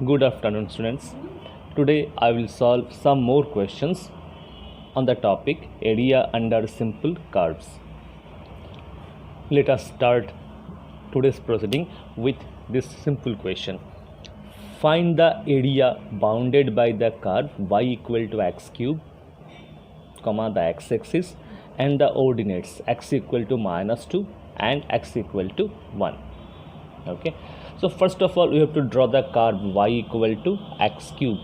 Good afternoon, students. Today I will solve some more questions on the topic area under simple curves. Let us start today's proceeding with this simple question. Find the area bounded by the curve y equal to x cube, comma the x-axis, and the ordinates x equal to -2 and x equal to 1. Okay, so first of all we have to draw the curve y equal to x cube.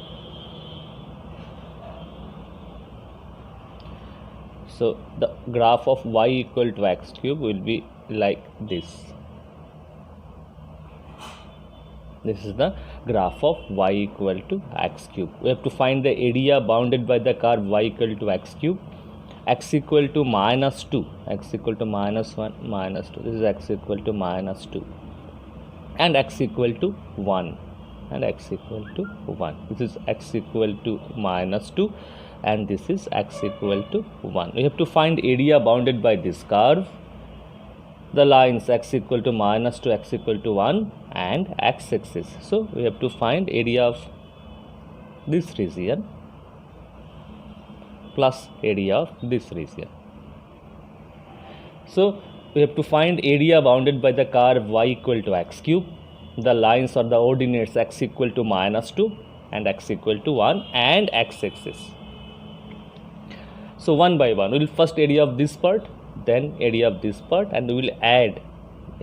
So the graph of y equal to x cube will be like this. This is the graph of y equal to x cube. We have to find the area bounded by the curve y equal to x cube. X equal to -2, x equal to -1, -2. This is x equal to -2, and x equal to 1, and x equal to 1. This is x equal to -2, and this is x equal to 1. We have to find area bounded by this curve, the lines x equal to -2, x equal to 1, and x-axis. So we have to find area of this region plus area of this region. So we have to find area bounded by the curve y equal to x cube, the lines or the ordinates x equal to -2 and x equal to 1, and x-axis. So one by one, we will first area of this part, then area of this part, and we will add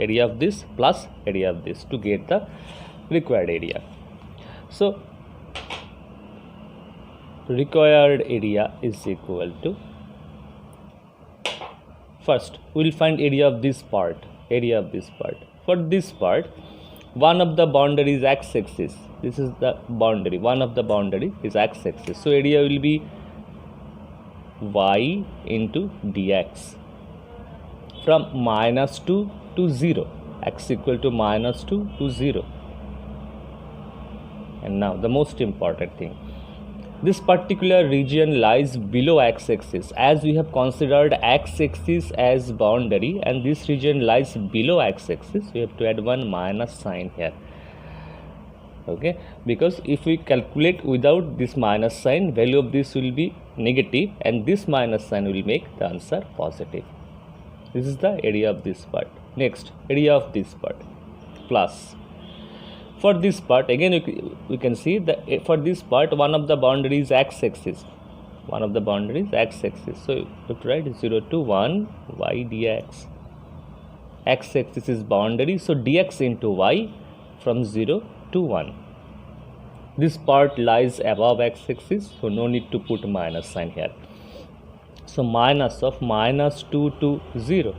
area of this plus area of this to get the required area. So required area is equal to, first we will find area of this part, For this part, one of the boundary is x-axis. This is the boundary, one of the boundary is x-axis. So area will be y into dx from -2 to 0, x equal to -2 to 0. And now the most important thing, this particular region lies below x-axis. As we have considered x-axis as boundary and this region lies below x-axis, we have to add one minus sign here. Okay, because if we calculate without this minus sign, value of this will be negative and this minus sign will make the answer positive. This is the area of this part. Next, area of this part plus. For this part, again we can see that for this part, one of the boundaries x-axis. So you have to write 0 to 1 y dx. X-axis is boundary, so dx into y from 0 to 1. This part lies above x-axis, so no need to put minus sign here. So minus of -2 to 0.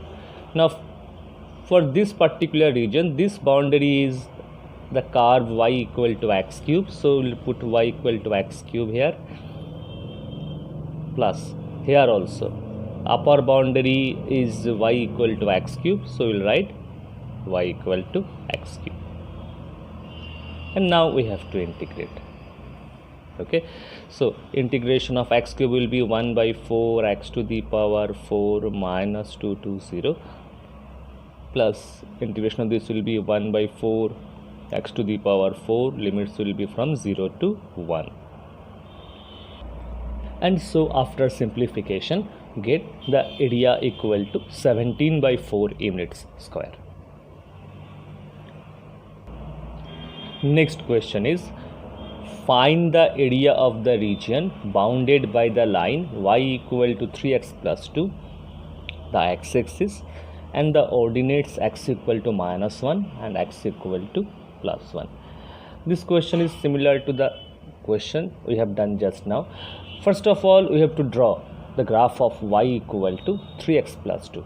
Now for this particular region, this boundary is the curve y equal to x cube, so we'll put y equal to x cube here, plus here also upper boundary is y equal to x cube, so we'll write y equal to x cube. And now we have to integrate. Okay, so integration of x cube will be 1 by 4 x to the power 4 minus 2 to 0, plus integration of this will be 1 by 4 x to the power 4, limits will be from 0 to 1. And so after simplification, get the area equal to 17 by 4 units square. Next question is, find the area of the region bounded by the line y equal to 3x plus 2, the x-axis, and the ordinates x equal to -1 and x equal to +1. This question is similar to the question we have done just now. First of all, we have to draw the graph of y equal to 3x plus 2.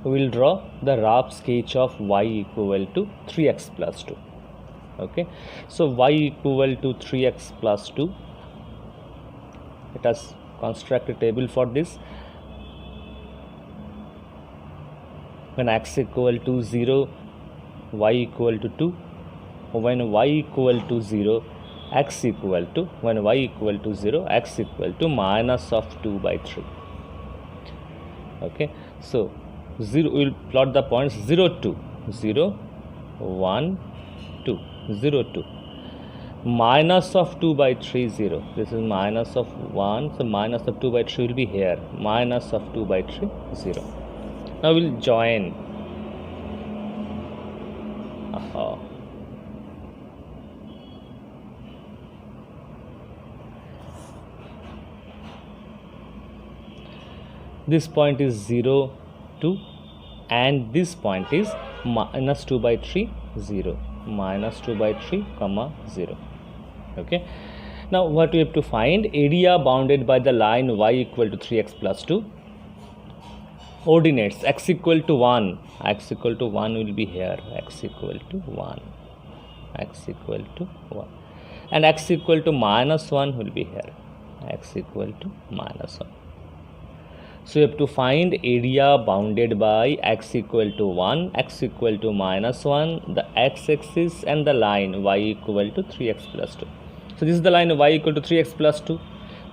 We will draw the rough sketch of y equal to 3x plus 2. Okay, so y equal to 3x plus 2. Let us construct a table for this. When x equal to 0, y equal to 2. When y equal to 0, x equal to, when y equal to 0, x equal to minus of 2 by 3. Okay, so 0, we will plot the points 0 2, 0 1 2, 0, 2. Minus of 2 by 3, 0. This is minus of 1, so minus of 2 by 3 will be here. Minus of 2 by 3, 0. Now we'll join. This point is 0, 2, and this point is minus 2 by 3, 0. Minus 2 by 3, comma 0. Okay. Now what we have to find? Area bounded by the line y equal to 3x plus 2. Ordinates x equal to 1. X equal to 1 will be here. X equal to 1. X equal to 1. And x equal to minus 1 will be here. X equal to minus 1. So you have to find area bounded by x equal to 1, x equal to minus 1, the x-axis and the line y equal to 3x plus 2. So this is the line y equal to 3x plus 2.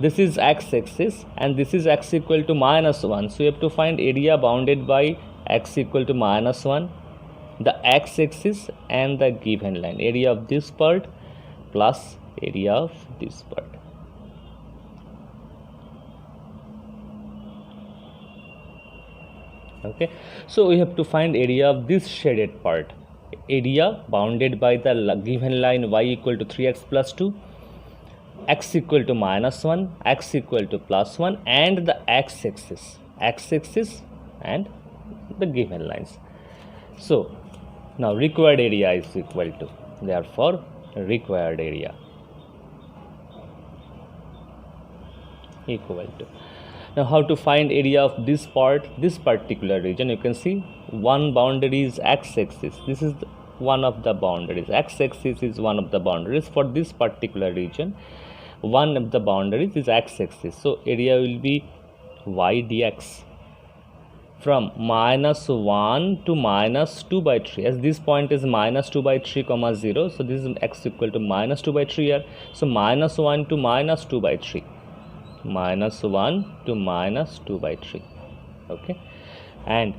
This is x-axis and this is x equal to minus 1. So you have to find area bounded by x equal to minus 1, the x-axis and the given line. Area of this part plus area of this part. Okay, so we have to find area of this shaded part. Area bounded by the given line y equal to 3x plus 2, x equal to minus 1, x equal to plus 1, and the x-axis and the given lines. So now required area is equal to, therefore required area equal to. Now how to find area of this part, this particular region? You can see one boundary is x-axis. This is one of the boundaries. X-axis is one of the boundaries for this particular region. One of the boundaries is x-axis. So area will be y dx from minus 1 to minus 2 by 3. As this point is minus 2 by 3 comma 0. So this is x equal to minus 2 by 3 here. So minus 1 to minus 2 by 3. Minus 1 to minus 2 by 3. Okay, and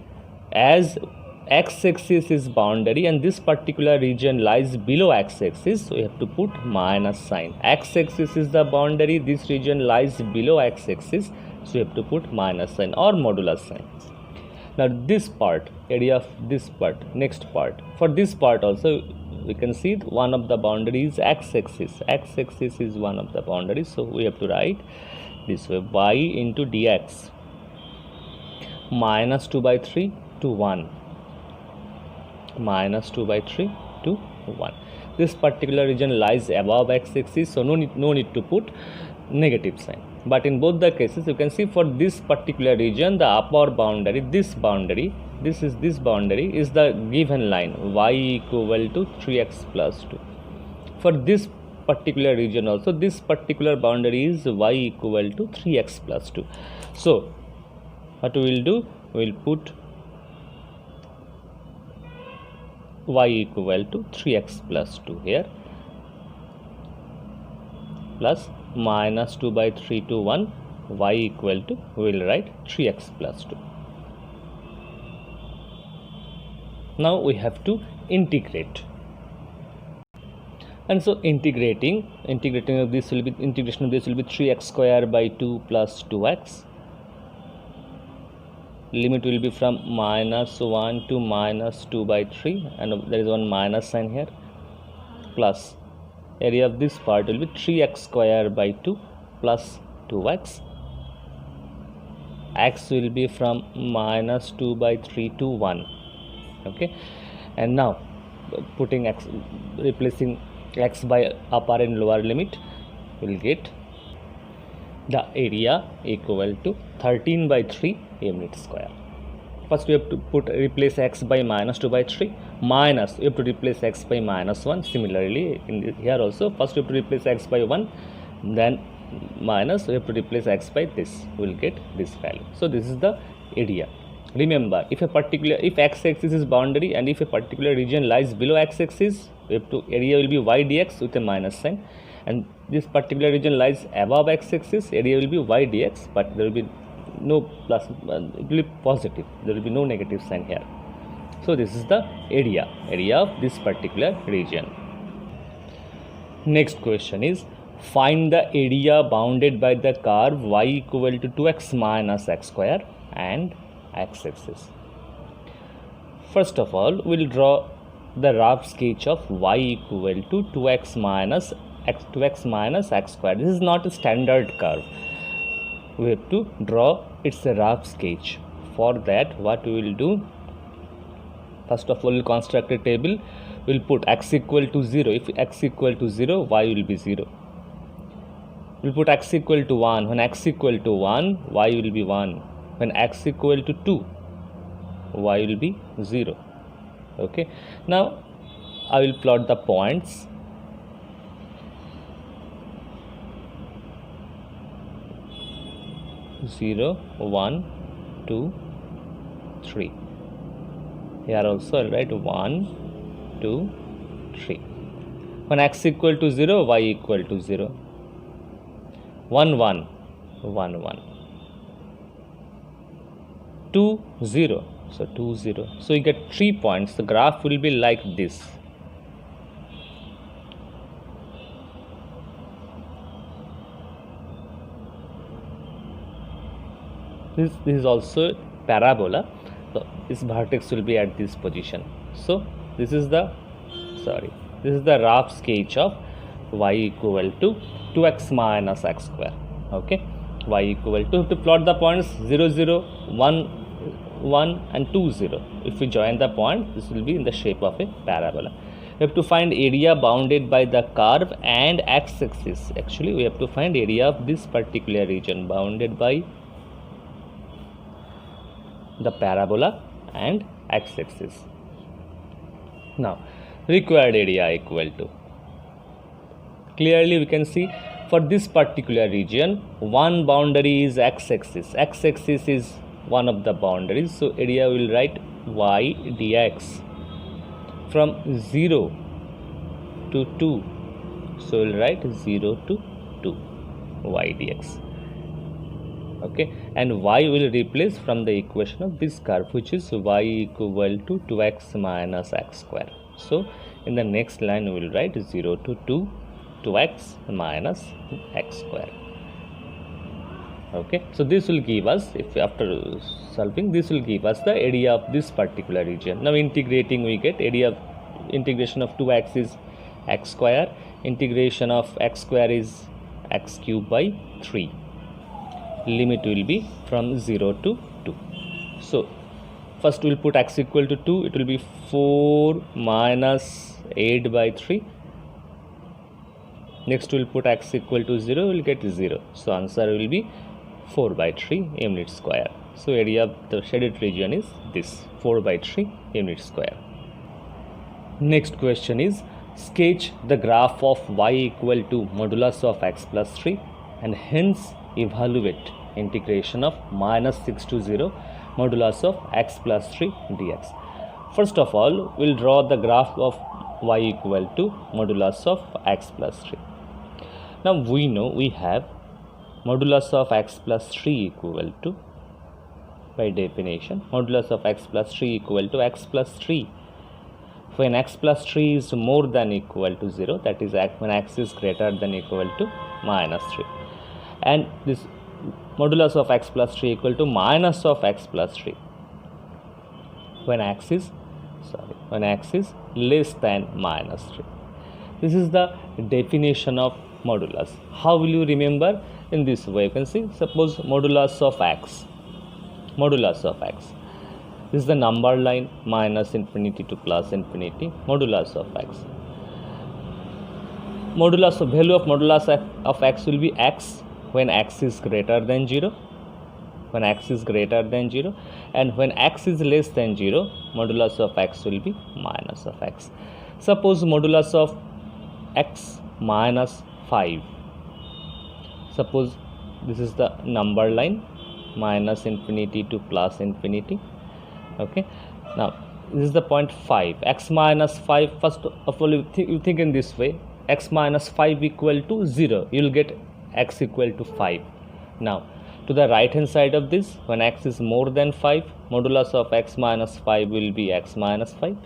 as x-axis is boundary and this particular region lies below x-axis, so we have to put minus sign. X-axis is the boundary, this region lies below x-axis, so we have to put minus sign or modulus sign. Now this part, area of this part, next part, for this part also we can see one of the boundaries x-axis. X-axis is one of the boundaries, so we have to write this way: y into dx minus 2 by 3 to 1, minus 2 by 3 to 1. This particular region lies above x-axis, so no need to put negative sign. But in both the cases, you can see for this particular region, the upper boundary, this boundary is the given line y equal to 3x plus 2. For this particular region also, this particular boundary is y equal to 3x plus 2. So what we will do, we will put y equal to 3x plus 2 here, plus minus 2 by 3 to 1, y equal to, we will write 3x plus 2. Now we have to integrate. And so integration of this will be 3x square by 2 plus 2x. Limit will be from minus 1 to minus 2 by 3, and there is one minus sign here, plus area of this part will be 3x square by 2 plus 2x. X will be from minus 2 by 3 to 1. Okay, and now putting x, replacing x by upper and lower limit, will get the area equal to 13 by 3 unit square. First we have to replace x by minus 2 by 3, minus we have to replace x by minus 1. Similarly in here also, first we have to replace x by 1, then minus we have to replace x by this, we will get this value. So this is the area. Remember, if x-axis is boundary and if a particular region lies below x-axis, area will be y dx with a minus sign, and this particular region lies above x-axis, area will be y dx, but there will be no plus, it will be positive, there will be no negative sign here. So this is the area of this particular region. Next question is, find the area bounded by the curve y equal to 2x minus x square and x-axis. First of all, we'll draw the rough sketch of y equal to 2x minus x square. This is not a standard curve. We have to draw its a rough sketch. For that, what we will do, first of all, we'll construct a table. We'll put x equal to 0. If x equal to 0, y will be 0. We'll put x equal to 1. When x equal to 1, y will be 1. When x equal to 2, y will be 0. Okay. Now, I will plot the points. Zero, 1, 2, 3. Here also I'll write 1, 2, 3. When x equal to 0, y equal to 0. 1, 1, 1, 1. 2, 0. So 2, 0. So you get 3 points. The graph will be like this. This is also parabola. So its vertex will be at this position. So this is the rough sketch of y equal to 2x minus x square. Okay, y equal to plot the points 0, 0, 1, 1 and 2, 0. If we join the point, this will be in the shape of a parabola. We have to find area bounded by the curve and x-axis. Actually, we have to find area of this particular region bounded by the parabola and x-axis. Now, required area equal to, clearly we can see for this particular region, one boundary is x-axis. X-axis is one of the boundaries. So, area will write y dx from 0 to 2. So, we'll write 0 to 2 y dx. Okay, and y will replace from the equation of this curve, which is y equal to 2x minus x square. So in the next line we will write 0 to 2 2x minus x square. Okay, so this will give us, if after solving, this will give us the area of this particular region. Now integrating, we get area of integration of 2x is x square, integration of x square is x cube by 3. Limit will be from 0 to 2. So first we will put x equal to 2. It will be 4 minus 8 by 3. Next we will put x equal to 0. We will get 0. So answer will be 4 by 3 unit square. So area of the shaded region is this 4 by 3 unit square. Next question is, sketch the graph of y equal to modulus of x plus 3 and hence evaluate integration of minus 6 to 0 modulus of x plus 3 dx. First of all, we will draw the graph of y equal to modulus of x plus 3. Now we know we have modulus of x plus 3 equal to, by definition, modulus of x plus 3 equal to x plus 3. When x plus 3 is more than equal to 0, that is when x is greater than equal to minus 3. And this modulus of x plus 3 equal to minus of x plus 3 when x is less than minus 3. This is the definition of modulus. How will you remember? In this way, you can see, suppose modulus of x, this is the number line, minus infinity to plus infinity, modulus of x. Modulus of value of modulus of x will be x when x is greater than 0, and when x is less than 0, modulus of x will be minus of x. Suppose modulus of x minus 5. Suppose this is the number line, minus infinity to plus infinity. Okay, now this is the point 5, x minus 5. First of all, you think in this way, x minus 5 equal to 0, you will get x equal to 5. Now to the right hand side of this, when x is more than 5, modulus of x minus 5 will be x minus 5,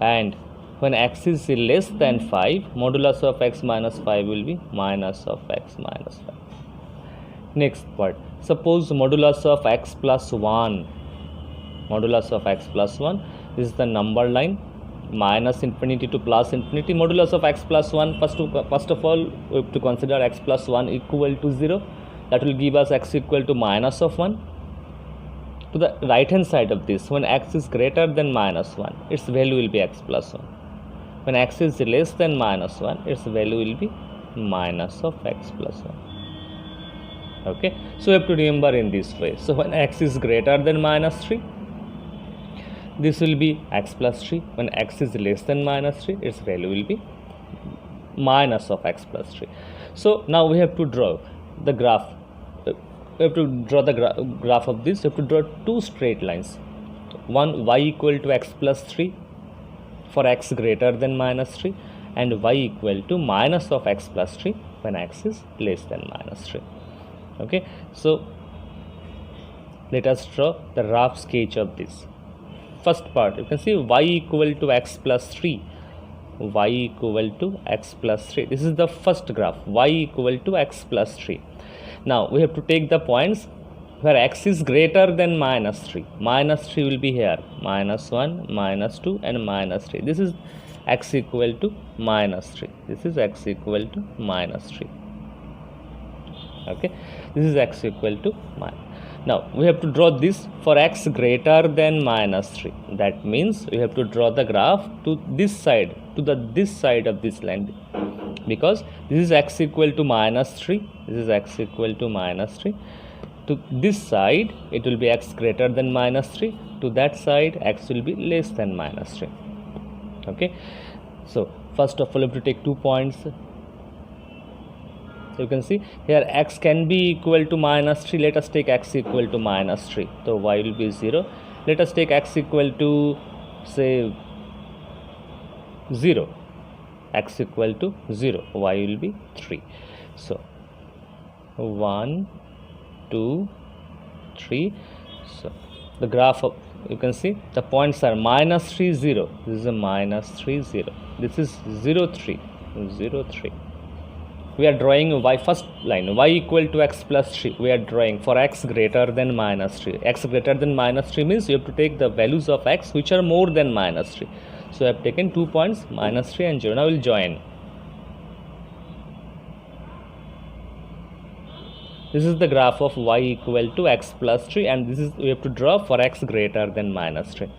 and when x is less than 5, modulus of x minus 5 will be minus of x minus 5. Next part, suppose modulus of x plus 1, modulus of x plus 1, this is the number line, minus infinity to plus infinity. Modulus of x plus 1, first of all we have to consider x plus 1 equal to 0. That will give us x equal to minus of 1. To the right hand side of this, when x is greater than minus 1, its value will be x plus 1. When x is less than minus 1, its value will be minus of x plus 1. Okay, so we have to remember in this way. So when x is greater than minus 3, this will be x plus 3. When x is less than minus 3, its value will be minus of x plus 3. So now we have to draw the graph. We have to draw the graph of this. We have to draw two straight lines. One, y equal to x plus 3 for x greater than minus 3, and y equal to minus of x plus 3 when x is less than minus 3. Okay, so let us draw the rough sketch of this. First part, you can see y equal to x plus 3, y equal to x plus 3. This is the first graph, y equal to x plus 3. Now we have to take the points where x is greater than minus 3. Minus 3 will be here, minus 1, minus 2 and minus 3. This is x equal to minus 3. This is x equal to minus 3. Okay, this is x equal to minus. Now we have to draw this for x greater than minus 3. That means we have to draw the graph to this side, to this side of this line, because this is x equal to minus 3. This is x equal to minus 3. To this side it will be x greater than minus 3. To that side x will be less than minus 3. Okay, so first of all we have to take 2 points. So you can see here x can be equal to minus 3. Let us take x equal to minus 3. So y will be 0. Let us take x equal to say 0. X equal to 0. Y will be 3. So 1, 2, 3. So the graph of, you can see the points are minus 3, 0. This is a minus 3, 0. This is 0, 3, 0, 3. We are drawing y first line, y equal to x plus 3. We are drawing for x greater than minus 3. X greater than minus 3 means you have to take the values of x which are more than minus 3. So I have taken 2 points, minus 3 and 0. Now we will join. This is the graph of y equal to x plus 3, and this is we have to draw for x greater than minus 3.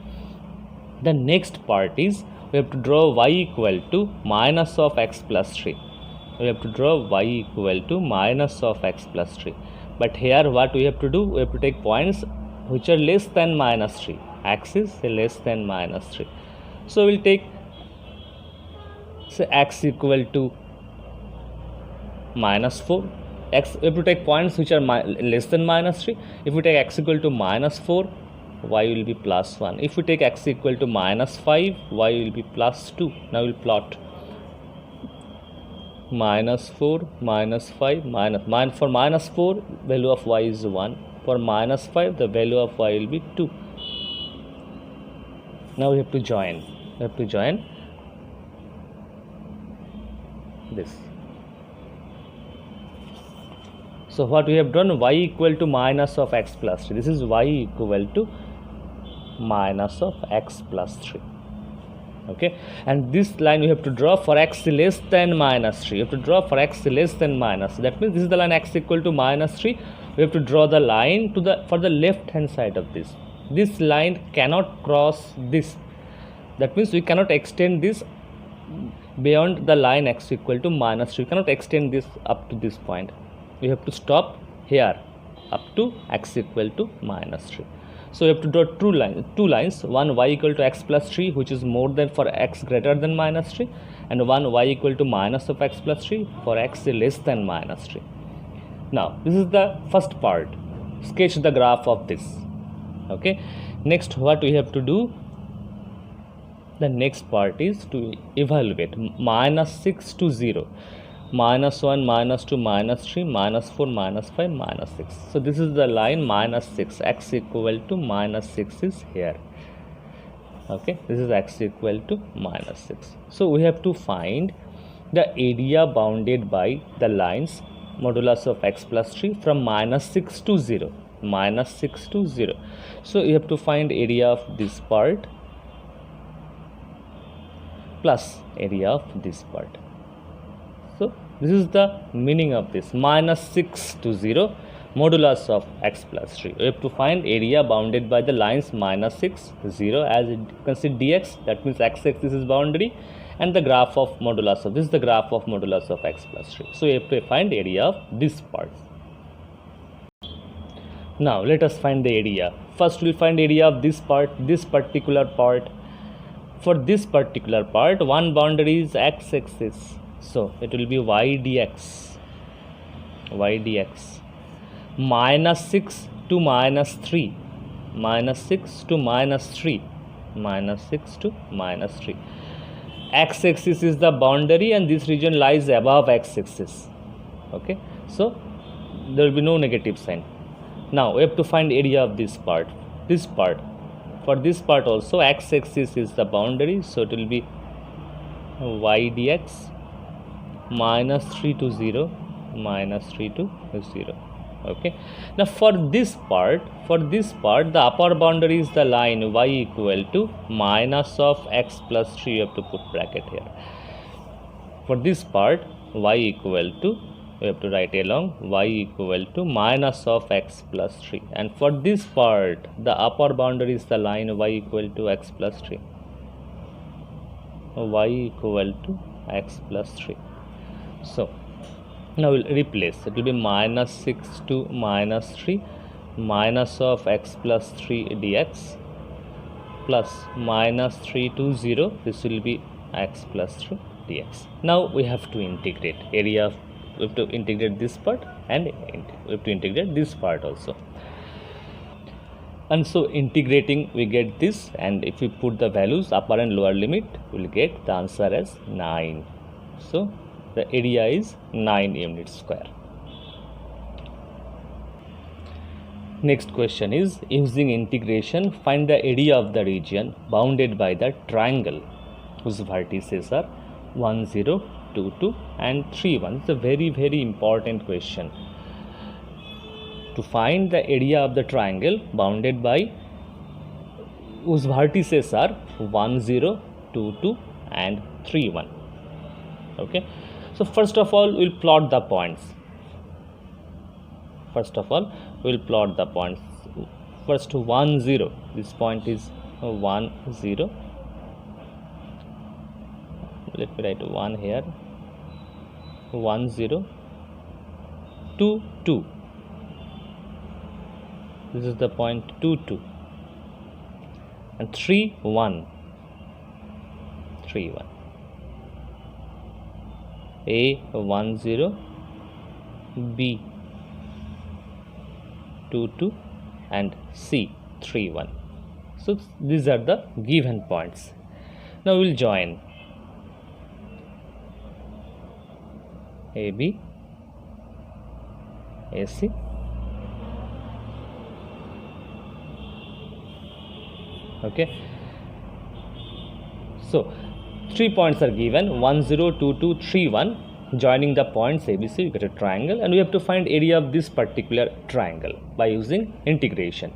The next part is we have to draw y equal to minus of x plus 3. We have to draw y equal to minus of x plus 3. But here what we have to do, we have to take points which are less than minus 3. X is less than minus 3. So we will take say x equal to minus 4. X, we have to take points which are less than minus 3. If we take x equal to minus 4, y will be plus 1. If we take x equal to minus 5, y will be plus 2. Now we will plot minus 4, minus 5, minus for minus 4 value of y is 1. For minus 5 the value of y will be 2. Now we have to join. We have to join this. So what we have done, y equal to minus of x plus 3. This is y equal to minus of x plus 3. Okay, and this line we have to draw for x less than minus 3. You have to draw for x less than minus. That means this is the line x equal to minus 3. We have to draw the line to the for the left hand side of this. This line cannot cross this. That means we cannot extend this beyond the line x equal to minus 3. We cannot extend this up to this point. We have to stop here up to x equal to minus 3. So we have to draw two lines, one y equal to x plus 3, which is more than for x greater than minus 3, and one y equal to minus of x plus 3 for x less than minus 3. Now this is the first part. Sketch the graph of this. Okay, next what we have to do, the next part is to evaluate minus 6 to 0. -1, -2, -3, -4, -5, -6. So this is the line -6. X equal to -6 is here. Okay, this is x equal to -6. So we have to find the area bounded by the lines modulus of x plus 3 from -6 to 0. -6 to 0. So you have to find area of this part plus area of this part. So this is the meaning of this -6 to 0 modulus of x plus 3. We have to find area bounded by the lines -6, 0, as you can see dx, that means x-axis is boundary, and the graph of modulus of this is the graph of modulus of x plus 3. So we have to find area of this part. Now let us find the area. First we will find area of this part, this particular part. For this particular part, one boundary is x-axis, so it will be y dx, -6 to -3, -6 to -3, -6 to -3. X-axis is the boundary and this region lies above x-axis. Okay, so there will be no negative sign. Now we have to find area of this part. For this part also x-axis is the boundary, so it will be y dx -3 to 0, -3 to 0. Okay, now for this part the upper boundary is the line y equal to minus of x plus 3. You have to put bracket here. For this part y equal to, we have to write along, y equal to minus of x plus 3, and for this part the upper boundary is the line y equal to x plus 3, y equal to x plus 3. So now we'll replace, it will be -6 to -3 minus of x plus 3 dx plus -3 to 0, this will be x plus 3 dx. Now we have to integrate area of, we have to integrate this part and we have to integrate this part also. And so integrating we get this, and if we put the values upper and lower limit, we will get the answer as 9. So the area is 9 units square. Next question is, using integration find the area of the region bounded by the triangle whose vertices are 1, 0, 2, 2 and 3, 1. It's a very important question. To find the area of the triangle bounded by whose vertices are 1, 0, 2, 2 and 3, 1. Okay, so first of all we'll plot the points. First 1, 0, this point is 1, 0. Let me write 1 here. 1, 0, 2, 2. This is the point 2, 2 and 3, 1, 3, 1. A 1, 0, B 2, 2 and C 3, 1. So these are the given points. Now we will join AB, AC, okay. So 3 points are given, 1, 0, 2, 2, 3, 1. Joining the points ABC, you get a triangle, and we have to find area of this particular triangle by using integration.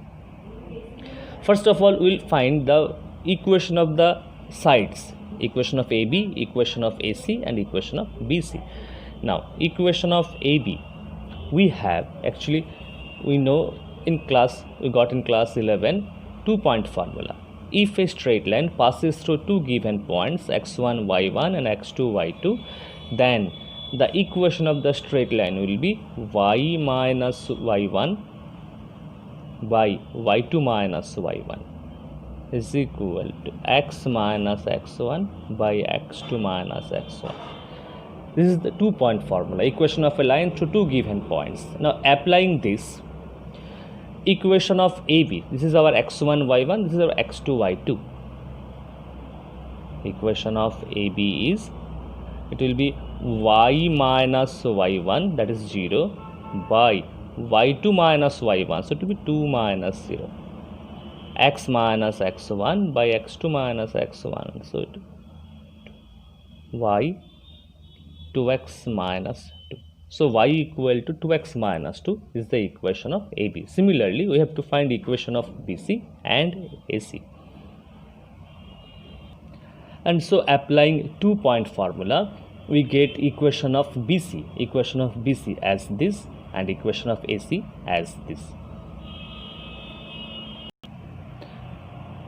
First of all, we will find the equation of the sides, equation of AB, equation of AC and equation of BC. Now equation of AB, we have actually, we know in class, we got in class 11 2-point formula. If a straight line passes through two given points x1, y1 and x2, y2, then the equation of the straight line will be y minus y1 by y2 minus y1 is equal to x minus x1 by x2 minus x1. This is the 2-point formula, equation of a line through two given points. Now applying this equation of AB, this is our x1, y1, this is our x2, y2. Equation of AB is, it will be y minus y1, that is 0, by y2 minus y1, so it will be 2 minus 0, x minus x1 by x2 minus x1, so it y 2x minus 2. So y equal to 2x minus 2 is the equation of AB. Similarly, we have to find equation of BC and AC. And so applying 2-point formula, we get equation of BC as this and equation of AC as this.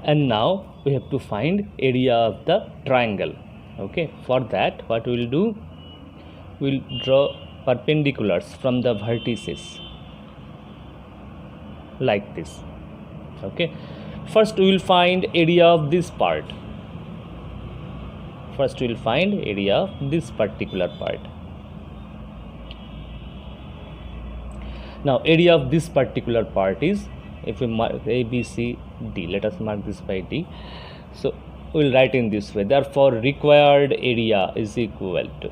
And now we have to find area of the triangle. Okay, for that what we will do, we will draw perpendiculars from the vertices like this. Okay, first we will find area of this part. First we will find area of this particular part. Now area of this particular part is, if we mark A, B, C, D, let us mark this by D. So we will write in this way. Therefore required area is equal to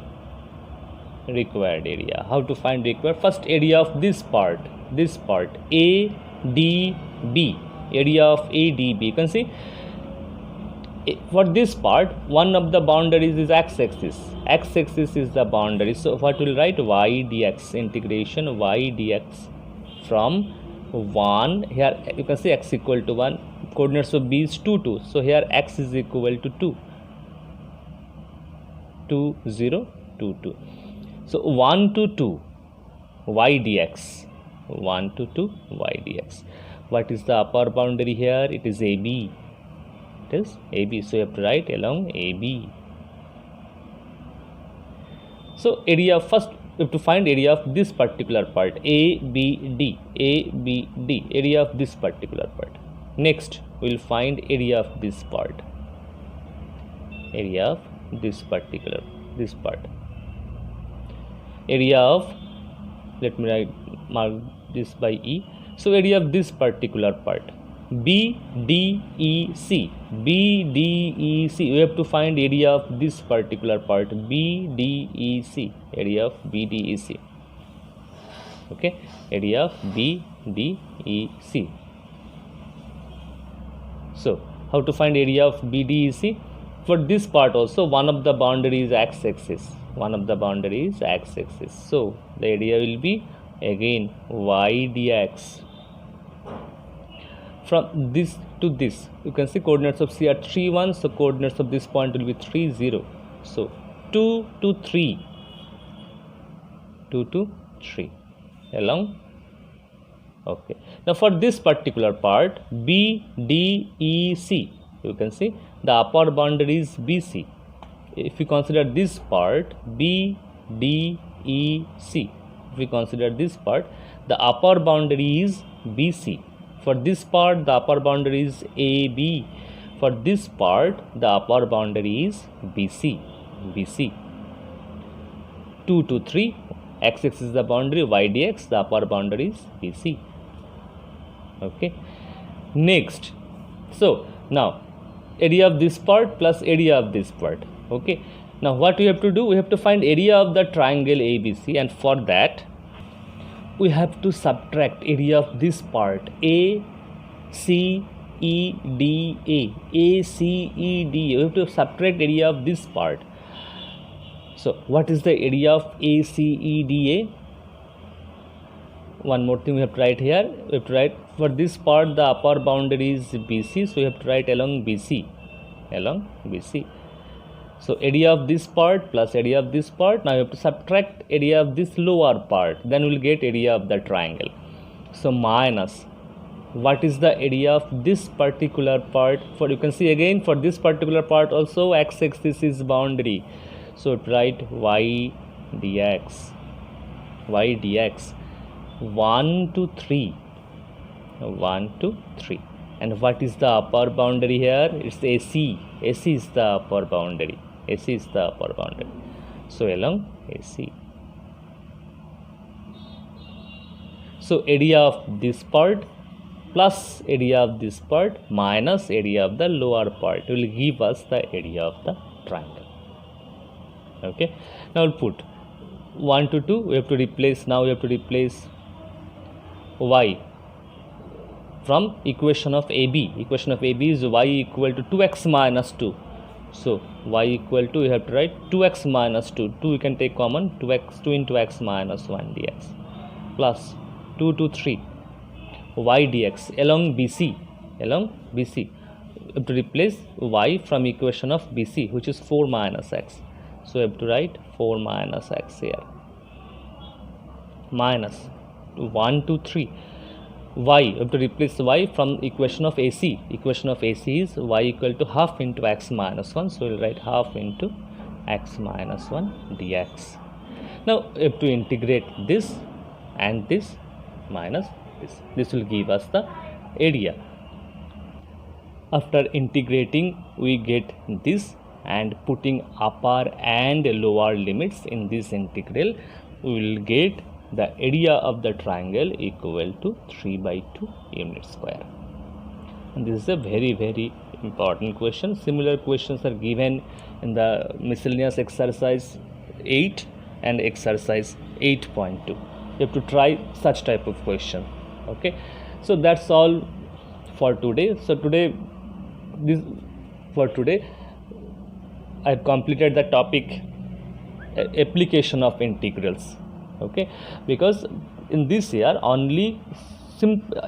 required area. How to find required? First area of this part A, D, B, area of A, D, B. You can see for this part, one of the boundaries is x-axis. X-axis is the boundary. So what will write? Y dx, integration y dx from 1. Here you can see x equal to 1. Coordinates of B is 2, 2. So here x is equal to 2. 2, 0, 2, 2. So 1 to 2 y dx. 1 to 2 y dx. What is the upper boundary here? It is AB. It is AB. So you have to write along AB. So area, first we have to find area of this particular part, ABD. ABD, area of this particular part. Next we will find area of this part. Area of this particular, this part. Area of, let me write, mark this by E. So area of this particular part, BDEC. BDEC, we have to find area of this particular part, BDEC, area of BDEC. Okay, area of BDEC. So how to find area of BDEC? For this part also, one of the boundaries x-axis. One of the boundaries x-axis. So the area will be again y dx. From this to this, you can see coordinates of C are 3, 1. So coordinates of this point will be 3, 0. So 2 to 3. 2 to 3 along. Okay. Now for this particular part, BDEC, you can see the upper boundary is BC. If we consider this part, BDEC, if we consider this part, the upper boundary is BC. For this part, the upper boundary is AB. For this part, the upper boundary is BC. BC. 2 to 3, x-axis is the boundary, y dx, the upper boundary is BC. Okay. Next, so now area of this part plus area of this part. Okay. Now what we have to do? We have to find area of the triangle ABC, and for that we have to subtract area of this part ACEDA. ACEDA. We have to subtract area of this part. So what is the area of ACEDA? One more thing we have to write here. We have to write for this part the upper boundary is BC. So we have to write along BC. Along BC. So area of this part plus area of this part. Now you have to subtract area of this lower part. Then we will get area of the triangle. So minus, what is the area of this particular part? For you can see again for this particular part also x-axis is boundary. So write y dx. Y dx. 1 to 3. 1 to 3. And what is the upper boundary here? It's AC. AC is the upper boundary. AC is the upper boundary. So along AC. So area of this part plus area of this part minus area of the lower part will give us the area of the triangle. Okay, now we'll put 1 to 2. We have to replace y from equation of AB. Equation of AB is y equal to 2x minus 2. So y equal to, you have to write 2x minus 2. 2 you can take common, 2 into x minus 1 dx plus 2 to 3 y dx along BC. You have to replace y from equation of BC, which is 4 minus x. So you have to write 4 minus x here, minus 1 to 3 y. You have to replace y from equation of AC. Equation of AC is y equal to half into x minus 1. So we'll write half into x minus 1 dx. Now you have to integrate this and this minus this. This will give us the area. After integrating, we get this, and putting upper and lower limits in this integral, we will get the area of the triangle equal to 3 by 2 unit square. And this is a very, very important question. Similar questions are given in the miscellaneous exercise 8 and exercise 8.2. You have to try such type of question. Okay, so that's all for today. For today I have completed the topic application of integrals. Okay, because in this year only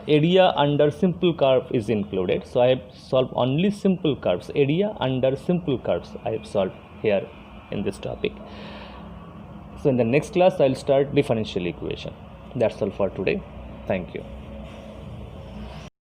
area under simple curve is included, so I have solved only simple curves. Area under simple curves I have solved here in this topic. So in the next class I will start differential equation. That's all for today. Thank you.